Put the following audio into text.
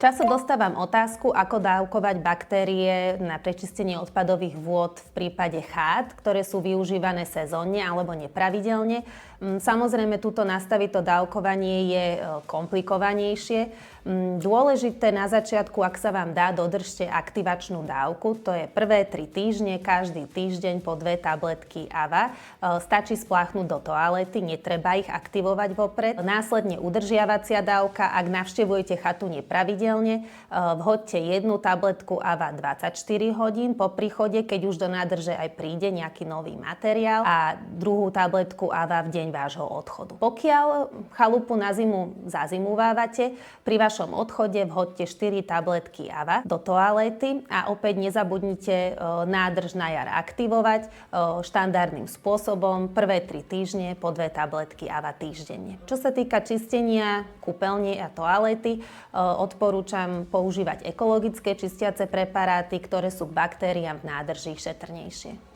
Často dostávam otázku, ako dávkovať baktérie na prečistenie odpadových vôd v prípade chát, ktoré sú využívané sezónne alebo nepravidelne. Samozrejme, tuto nastaviť to dávkovanie je komplikovanejšie. Dôležité na začiatku, ak sa vám dá, dodržte aktivačnú dávku. To je prvé 3 týždne, každý týždeň po 2 tabletky AVA. Stačí spláchnuť do toalety, netreba ich aktivovať vopred. Následne udržiavacia dávka, ak navštevujete chatu nepravidelne, vhoďte 1 tabletku AVA 24 hodín po príchode, keď už do nádrže aj príde nejaký nový materiál, a 2 tabletku AVA v deň vášho odchodu. Pokiaľ chalupu na zimu zazimuvávate, pri vašom odchode vhoďte 4 tabletky AVA do toalety a opäť nezabudnite nádrž na jar aktivovať štandardným spôsobom prvé 3 týždne po 2 tabletky AVA týždenne. Čo sa týka čistenia kúpeľne a toalety, odporúčam používať ekologické čistiace preparáty, ktoré sú k baktériám v nádrži šetrnejšie.